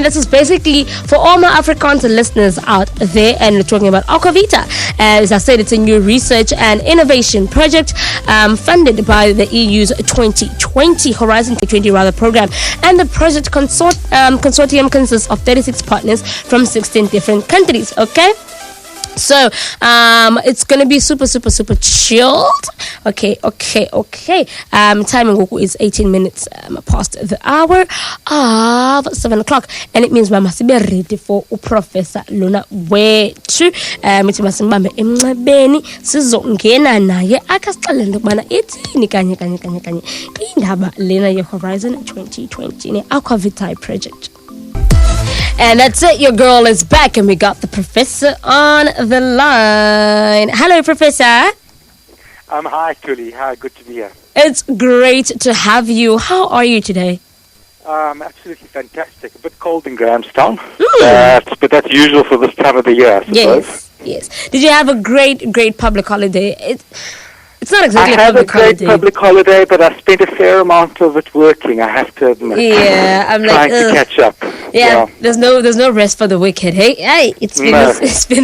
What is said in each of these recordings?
this is basically for all my Afrikaans listeners out there, and we're talking about AquaVitae. As I said, it's a new research and innovation project funded by the EU's 2020 Horizon 2020 program, and the project consortium consists of 36 partners from 16 different countries. Okay. So, it's gonna be super chilled. Okay. Timing is 18 minutes past the hour of 7 o'clock, and it means we must be ready for Professor Luna Wetu. Mithi masimbambe emncebeni sizongena naye akasixelele ukubana ithini kanye indaba lena ye Horizon 2020 ne AquaVitae project. And that's it, your girl is back, and we got the professor on the line. Hello, Professor. Hi, Tuli. Hi, good to be here. It's great to have you. How are you today? Absolutely fantastic. A bit cold in Grahamstown, but that's usual for this time of the year, I suppose. Yes. Did you have a great public holiday? It's not exactly a public holiday. I had a great public holiday, but I spent a fair amount of it working, I have to admit. Yeah, I'm trying to catch up. Yeah, there's no rest for the wicked. Hey, it's been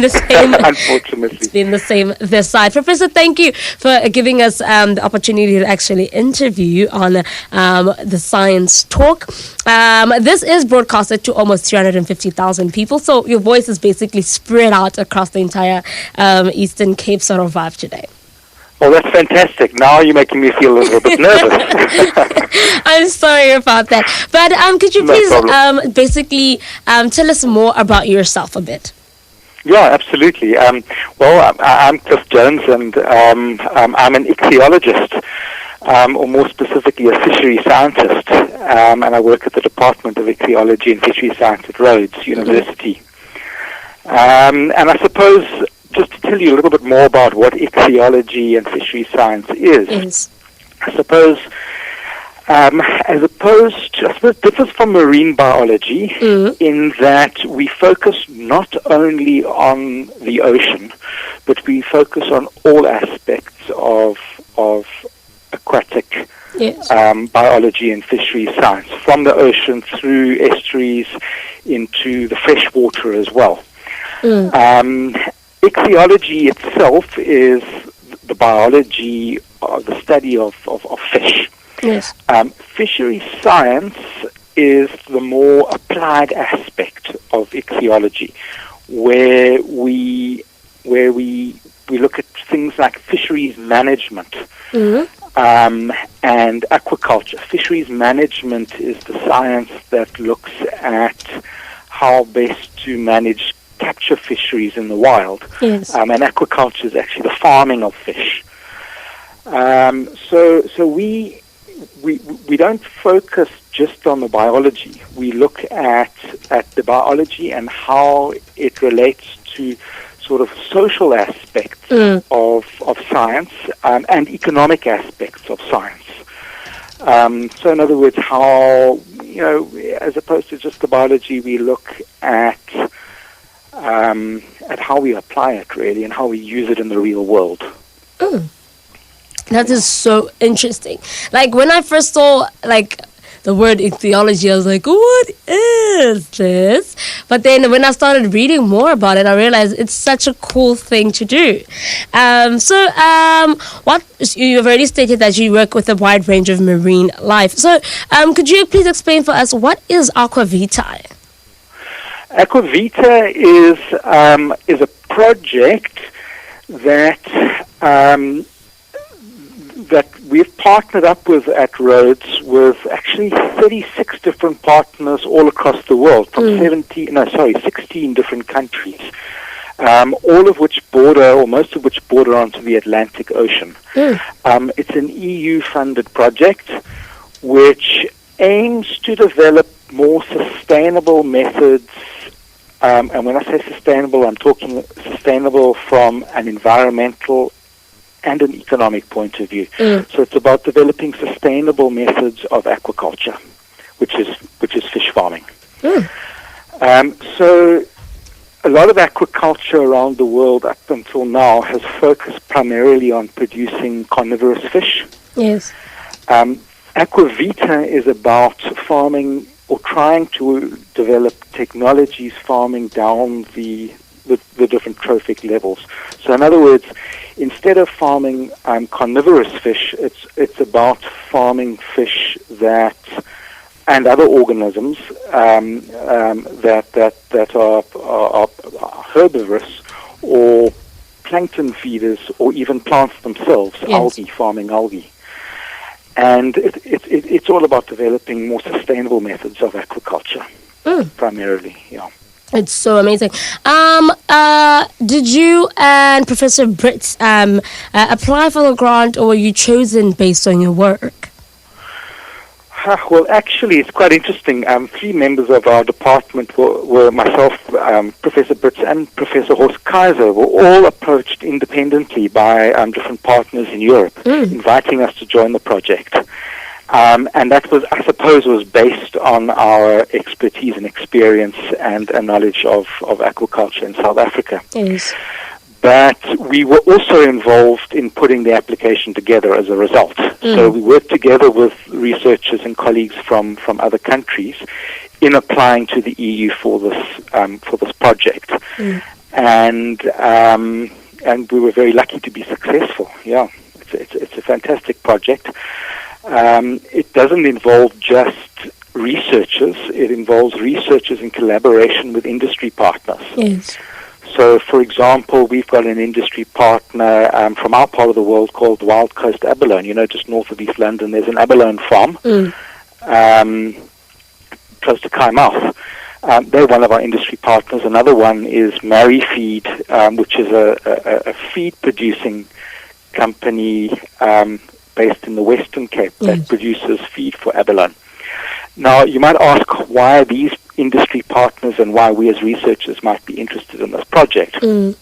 the same. Unfortunately, it's been the same this side. Professor, thank you for giving us the opportunity to actually interview you on the Science Talk. This is broadcasted to almost 350,000 people, so your voice is basically spread out across the entire Eastern Cape sort of vibe today. Well, that's fantastic. Now you're making me feel a little bit nervous. I'm sorry about that. But could you please basically tell us more about yourself a bit? Yeah, absolutely. Well, I'm Cliff Jones, and I'm an ichthyologist, or more specifically a fishery scientist, and I work at the Department of Ichthyology and Fishery Science at Rhodes University. And I suppose, just to tell you a little bit more about what ichthyology and fishery science is, I suppose, it differs from marine biology in that we focus not only on the ocean, but we focus on all aspects of aquatic biology and fishery science, from the ocean through estuaries into the freshwater as well. Ichthyology itself is the biology, the study of fish. Yes. Fishery science is the more applied aspect of ichthyology, where we look at things like fisheries management and aquaculture. Fisheries management is the science that looks at how best to manage capture fisheries in the wild. Yes. And aquaculture is actually the farming of fish. So we don't focus just on the biology. We look at the biology and how it relates to sort of social aspects of science and economic aspects of science. So in other words, how, as opposed to just the biology, we look at how we apply it, really, and how we use it in the real world. That is so interesting. Like, when I first saw, the word ichthyology, I was like, what is this? But then when I started reading more about it, I realized it's such a cool thing to do. What you've already stated that you work with a wide range of marine life. So could you please explain for us, what is AquaVitae? AquaVitae is a project that we've partnered up with at Rhodes with actually 36 different partners all across the world, from 16 different countries, all of which most of which border onto the Atlantic Ocean. It's an EU-funded project which aims to develop more sustainable methods. And when I say sustainable, I'm talking sustainable from an environmental and an economic point of view. So it's about developing sustainable methods of aquaculture, which is fish farming. So a lot of aquaculture around the world up until now has focused primarily on producing carnivorous fish. Yes. AquaVitae is about farming or trying to develop technologies farming down the different trophic levels. So in other words, instead of farming carnivorous fish, it's about farming fish that and other organisms that are herbivorous or plankton feeders or even plants themselves, algae, farming algae. And it's all about developing more sustainable methods of aquaculture, primarily, It's so amazing. Did you and Professor Britt apply for the grant, or were you chosen based on your work? Well, actually, it's quite interesting. 3 members of our department were myself, Professor Brits, and Professor Horst Kaiser, were all approached independently by different partners in Europe, inviting us to join the project. And that was, I suppose, was based on our expertise and experience and knowledge of aquaculture in South Africa. Yes. But we were also involved in putting the application together as a result. So we worked together with researchers and colleagues from other countries in applying to the EU for this project. And we were very lucky to be successful. Yeah, it's a fantastic project. It doesn't involve just researchers. It involves researchers in collaboration with industry partners. Yes. So, for example, we've got an industry partner from our part of the world called Wild Coast Abalone. Just north of East London, there's an abalone farm close to Kymouth. They're one of our industry partners. Another one is Marry Feed, which is a feed-producing company based in the Western Cape that produces feed for abalone. Now, you might ask why these industry partners and why we as researchers might be interested in this project. And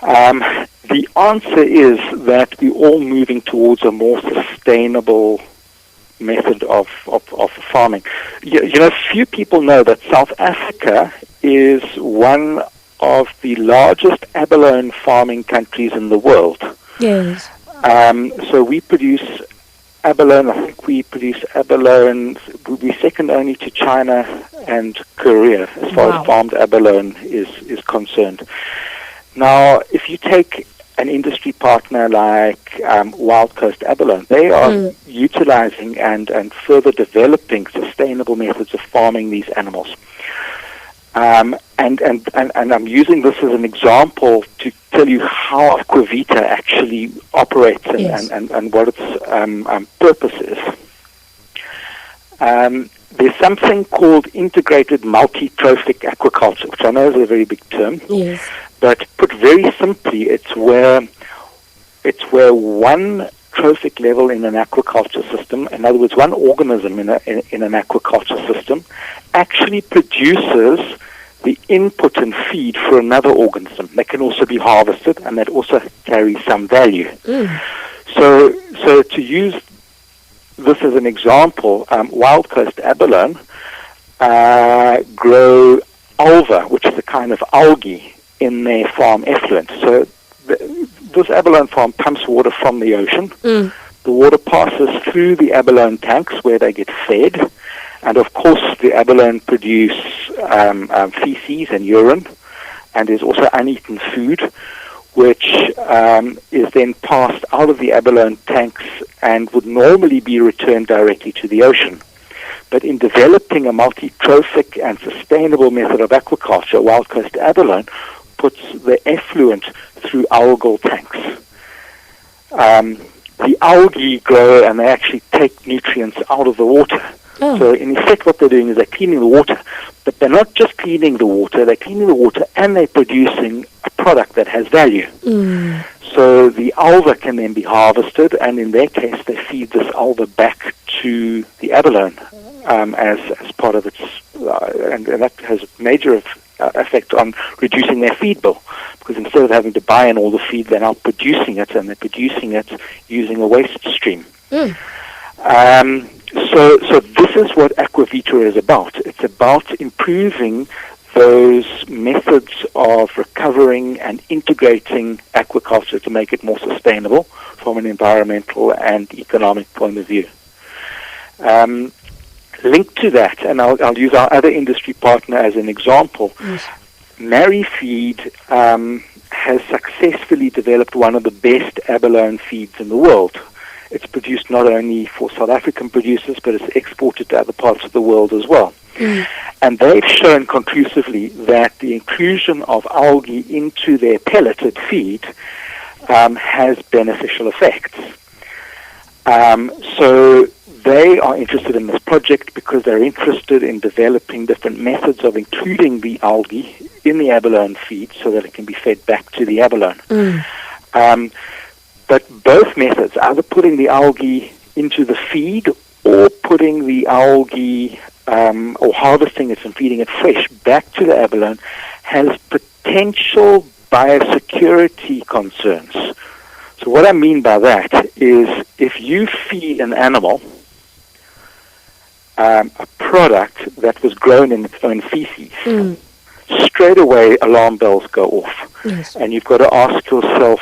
the answer is that we're all moving towards a more sustainable method of farming. Few people know that South Africa is one of the largest abalone farming countries in the world. Yes. So we produce abalone. I think we produce abalone. We're second only to China and Korea as far as farmed abalone is concerned. Now, if you take an industry partner like Wild Coast Abalone, they are utilizing and further developing sustainable methods of farming these animals. And I'm using this as an example to tell you how AquaVitae actually operates and what its purpose is. There's something called integrated multi-trophic aquaculture, which I know is a very big term. Yes. But put very simply, it's where one trophic level in an aquaculture system, in other words, one organism in an aquaculture system, actually produces the input and feed for another organism that can also be harvested and that also carries some value. So to use this as an example, Wild Coast Abalone grow ulva, which is a kind of algae, in their farm effluent. So this abalone farm pumps water from the ocean. The water passes through the abalone tanks where they get fed. And of course, the abalone produce feces and urine. And there's also uneaten food, which is then passed out of the abalone tanks and would normally be returned directly to the ocean. But in developing a multi-trophic and sustainable method of aquaculture, Wild Coast Abalone puts the effluent through algal tanks. The algae grow and they actually take nutrients out of the water. So in effect what they're doing is they're cleaning the water, but they're not just cleaning the water, they're cleaning the water and they're producing a product that has value. So the ulva can then be harvested, and in their case they feed this ulva back to the abalone as part of its, and that has major effect on reducing their feed bill, because instead of having to buy in all the feed, they're now producing it, and they're producing it using a waste stream. So this is what AquaVitae is about. It's about improving those methods of recovering and integrating aquaculture to make it more sustainable from an environmental and economic point of view. Linked to that, and I'll use our other industry partner as an example, Yes. Mary Feed has successfully developed one of the best abalone feeds in the world. It's produced not only for South African producers, but it's exported to other parts of the world as well. And they've shown conclusively that the inclusion of algae into their pelleted feed has beneficial effects. So they are interested in this project because they're interested in developing different methods of including the algae in the abalone feed so that it can be fed back to the abalone. But both methods, either putting the algae into the feed or putting the algae or harvesting it and feeding it fresh back to the abalone, has potential biosecurity concerns. So what I mean by that is if you feed an animal a product that was grown in its own feces, straight away alarm bells go off. Yes. And you've got to ask yourself,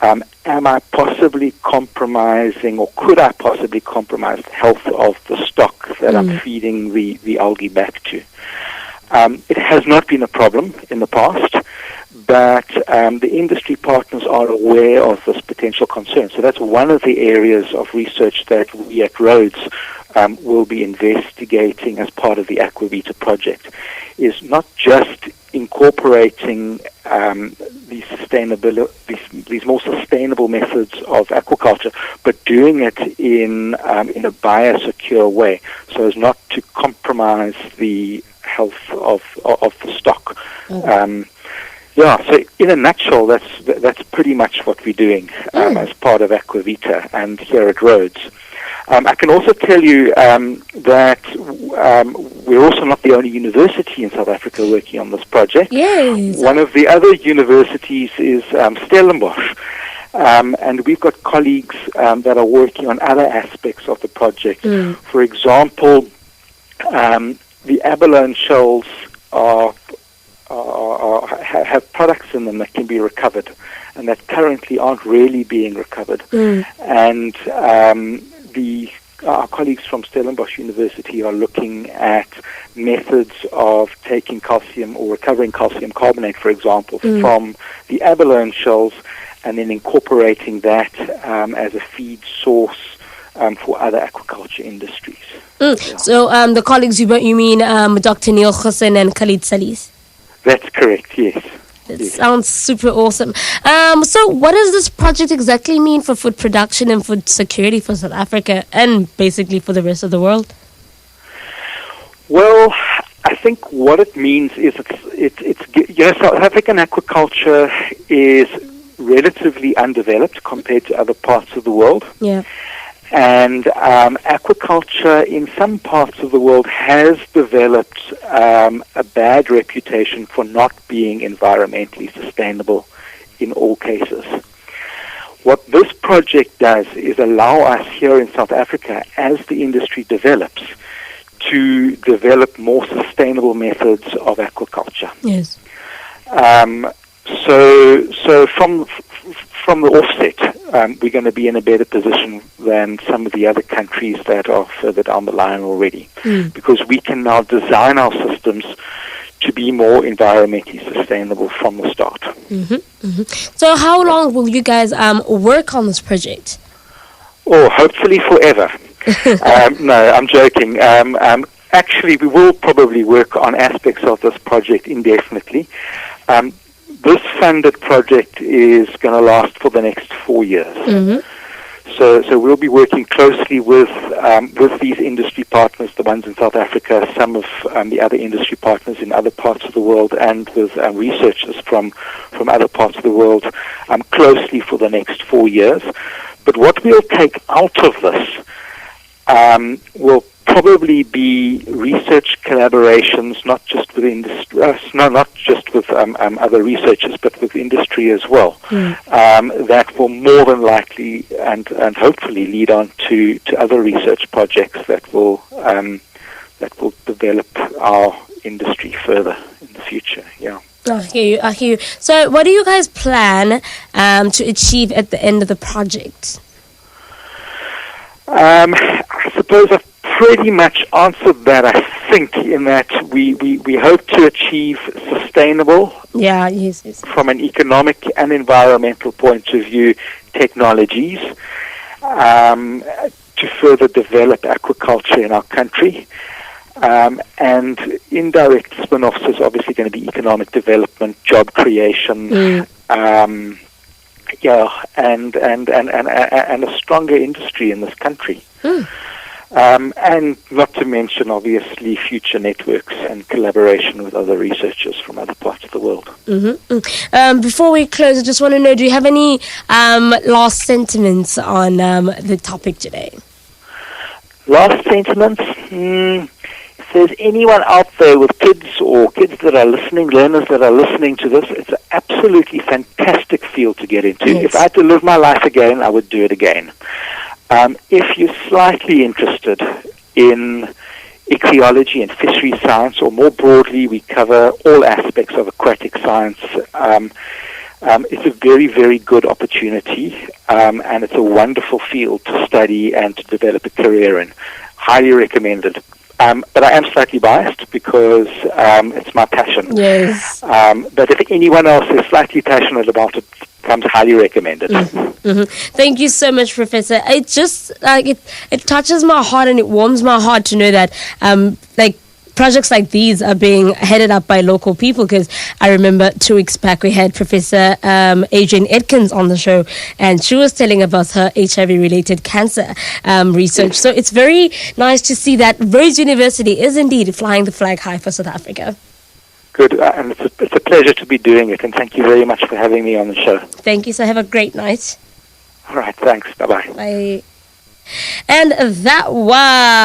am I possibly compromising, or could I possibly compromise the health of the stock that I'm feeding the algae back to? It has not been a problem in the past, but the industry partners are aware of this potential concern. So that's one of the areas of research that we at Rhodes will be investigating as part of the AquaVitae project, is not just incorporating these more sustainable methods of aquaculture, but doing it in a biosecure way, so as not to compromise the health of the stock. So in a nutshell, that's pretty much what we're doing as part of AquaVitae and here at Rhodes. I can also tell you that we're also not the only university in South Africa working on this project. Yes. One of the other universities is Stellenbosch. And we've got colleagues that are working on other aspects of the project. For example, the abalone shells have products in them that can be recovered and that currently aren't really being recovered. And our colleagues from Stellenbosch University are looking at methods of taking calcium or recovering calcium carbonate, for example, from the abalone shells and then incorporating that as a feed source for other aquaculture industries. Yeah. So the colleagues you mean Dr. Neil Hussein and Khalid Salis? That's correct, yes. It sounds super awesome. So what does this project exactly mean for food production and food security for South Africa and basically for the rest of the world? Well, I think what it means is it's South African aquaculture is relatively undeveloped compared to other parts of the world. Yeah. And aquaculture in some parts of the world has developed a bad reputation for not being environmentally sustainable in all cases. What this project does is allow us here in South Africa, as the industry develops, to develop more sustainable methods of aquaculture. Yes. So from the offset, we're going to be in a better position than some of the other countries that are further down the line already, because we can now design our systems to be more environmentally sustainable from the start. So how long will you guys work on this project? Oh, hopefully forever. No, I'm joking. Actually, we will probably work on aspects of this project indefinitely. This funded project is going to last for the next 4 years. So we'll be working closely with these industry partners, the ones in South Africa, some of the other industry partners in other parts of the world, and with researchers from other parts of the world closely for the next 4 years. But what we'll take out of this will probably be research collaborations, not just with not just with other researchers, but with industry as well. That will more than likely and hopefully lead on to other research projects that will develop our industry further in the future. Yeah. I hear you. So what do you guys plan to achieve at the end of the project? I suppose I've pretty much answered that, I think, in that we hope to achieve sustainable, yes. from an economic and environmental point of view, technologies to further develop aquaculture in our country. And indirect spin-offs is obviously going to be economic development, job creation, and a stronger industry in this country. And not to mention, obviously, future networks and collaboration with other researchers from other parts of the world. Before we close, I just want to know, do you have any last sentiments on the topic today? Last sentiments? If there's anyone out there with kids or kids that are listening, learners that are listening to this, it's an absolutely fantastic field to get into. Yes. If I had to live my life again, I would do it again. If you're slightly interested in ichthyology and fishery science, or more broadly, we cover all aspects of aquatic science, it's a very, very good opportunity, and it's a wonderful field to study and to develop a career in. Highly recommended. But I am slightly biased because it's my passion. Yes. But if anyone else is slightly passionate about it, comes highly recommended. Thank you so much, Professor. It just it touches my heart and it warms my heart to know that projects like these are being headed up by local people, because I remember 2 weeks back we had Professor Adrienne Edkins on the show, and she was telling about her HIV-related cancer research. So it's very nice to see that Rhodes University is indeed flying the flag high for South Africa. Good, and it's a pleasure to be doing it, and thank you very much for having me on the show. Thank you, so have a great night. All right, thanks. Bye-bye. Bye. And that was...